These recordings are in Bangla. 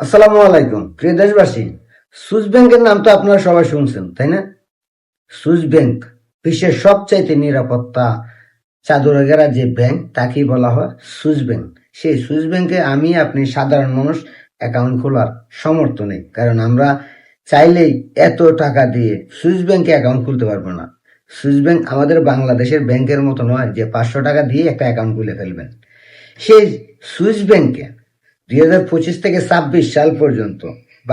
আসসালামু আলাইকুম প্রিয় দেশবাসী। সুইস ব্যাংকের নাম তো আপনারা সবাই শুনছেন, তাই না? সুইস ব্যাংক বিশ্বের সবচাইতে নিরাপত্তা চাদরে ঘেরা যে ব্যাংক তাকেই বলা হয় সুইস ব্যাংক। সেই সুইস ব্যাংকে আপনি সাধারণ মানুষ অ্যাকাউন্ট খোলার সমর্থ নেই, কারণ আমরা চাইলেই এত টাকা দিয়ে সুইস ব্যাংকে অ্যাকাউন্ট খুলতে পারবো না। সুইস ব্যাংক আমাদের বাংলাদেশের ব্যাংকের মতো নয় যে 500 টাকা দিয়ে একটা অ্যাকাউন্ট খুলে ফেলবেন। সেই সুইস ব্যাংকে 2025 থেকে 26 সাল পর্যন্ত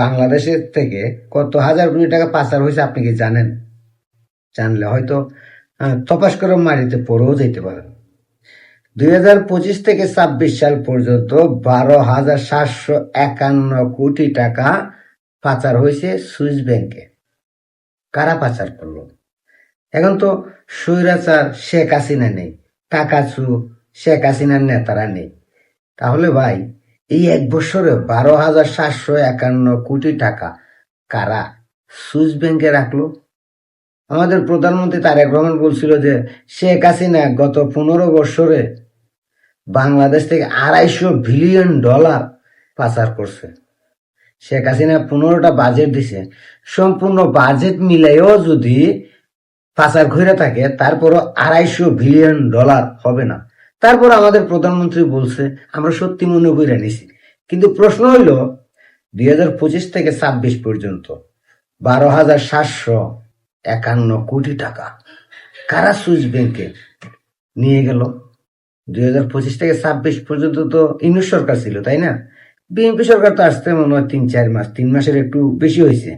বাংলাদেশের থেকে কত হাজার কোটি টাকা পাচার হয়েছে আপনি কি জানেন? জানলে হয়তো তপাস করে মাটিতে পড়েও যেতে পারেন। 2025 থেকে 26 সাল পর্যন্ত 12,751 কোটি টাকা পাচার হয়েছে সুইস ব্যাংকে। কারা পাচার করলো? এখন তো স্বৈরাচার শেখ হাসিনা নেই, টাকাচু শেখ হাসিনার নেতারা নেই। তাহলে ভাই, এই 1 বছরে 12,751 কোটি টাকা কারা সুইস ব্যাংকে রাখলো? আমাদের প্রধানমন্ত্রী তারেক রহমান বলছিল যে শেখ হাসিনা গত 15 বছরে বাংলাদেশ থেকে $250 বিলিয়ন পাচার করছে। শেখ হাসিনা 15টা বাজেট দিছে, সম্পূর্ণ বাজেট মিলাইও যদি পাচার ঘুরে থাকে তারপরও $250 বিলিয়ন হবে না। তারপর আমাদের প্রধানমন্ত্রী বলছে আমরা সত্যি মনে করে নিছি। কিন্তু প্রশ্ন হইল 2025 থেকে 26 পর্যন্ত 12,751 কোটি টাকা কারা সুইস ব্যাংকে নিয়ে গেল? 2025 থেকে 26 পর্যন্ত তো ইউনূস সরকার ছিল, তাই না? বিএনপি সরকার তো আসতে মনে হয় 3-4 মাস, 3 মাসের একটু বেশি হয়েছে।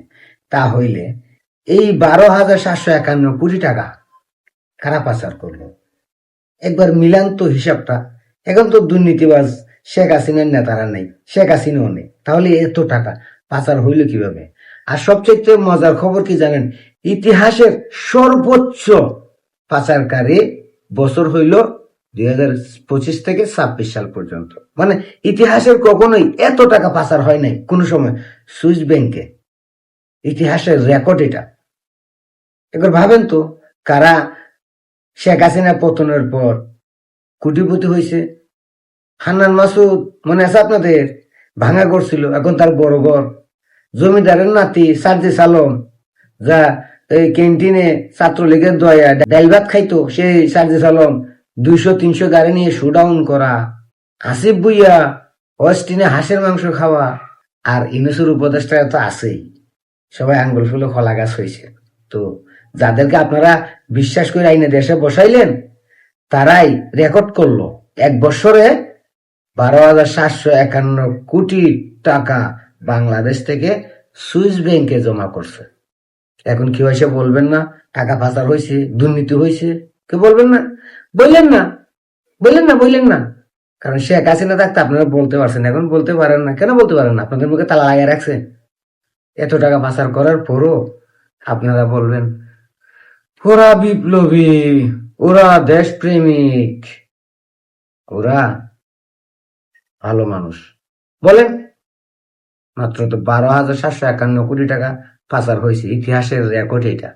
তা হইলে এই 12,751 কোটি টাকা কারা পাচার করলো? একবার মিলান তো হিসাবটা। এখন তো দুর্নীতিবাজ শেখ হাসিনার নেতারা নেই, শেখ হাসিনাও নেই, তাহলে এত টাকা পাচার হইল কিভাবে? আর সবচেয়ে মজার খবর কি জানেন? ইতিহাসের সর্বোচ্চ পাচারকারী বছর হইল 2025 থেকে 26 সাল পর্যন্ত। মানে ইতিহাসের কখনোই এত টাকা পাচার হয় নাই কোনো সময় সুইস ব্যাংকে। ইতিহাসের রেকর্ড এটা। একবার ভাবেন তো, কারা শেখ হাসিনা পতনের পর কোটিপতি হয়েছে? হান্নান মাসুদ মনে আছে আপনাদের? ভাঙা ঘর ছিল, এখন তার বড় ঘর। জমিদারের নাতি সার্জিস আলম, যা এই ক্যান্টিনে ছাত্রলীগের দয়া ডাইল ভাত খাইতো, সেই সার্জিস আলম 200-300 গাড়ি নিয়ে শোডাউন করা। আসিফ ভুইয়া অস্টিনে হাঁসের মাংস খাওয়া। আর ইউনূসের উপদেষ্টা তো আছেই, সবাই আঙ্গুল ফুলে কলা গাছ হয়েছে। তো যাদেরকে আপনারা বিশ্বাস করে আইনে দেশে বসাইলেন তারাই রেকর্ড করলো 1 বছরে 12,751 কোটি টাকা বাংলাদেশ থেকে সুইস ব্যাংকে জমা করছে। এখন কেউ এসে বলবেন না টাকা পাচার হয়েছে, দুর্নীতি হয়েছে? কেউ বলবেন না? বললেন না, বললেন না। কারণ শেখ হাসিনা থাকতে আপনারা বলতে পারছেন, এখন বলতে পারেন না। কেন বলতে পারেন না? আপনাদের মুখে তালা লাগিয়ে রাখছে। এত টাকা পাচার করার পরও আপনারা বলবেন ওরা বিপ্লবী, ওরা দেশপ্রেমিক, ওরা ভালো মানুষ। বলেন, মাত্র তো 12,751 কোটি টাকা পাচার হয়েছে, ইতিহাসের রেকর্ড এটা।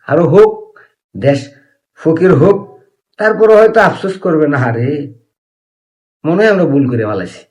আরো হোক, দেশ ফকির হোক, তারপরে হয়তো আফসোস করবে না, হারে মনে হয় আমরা ভুল করে ফেলেছি।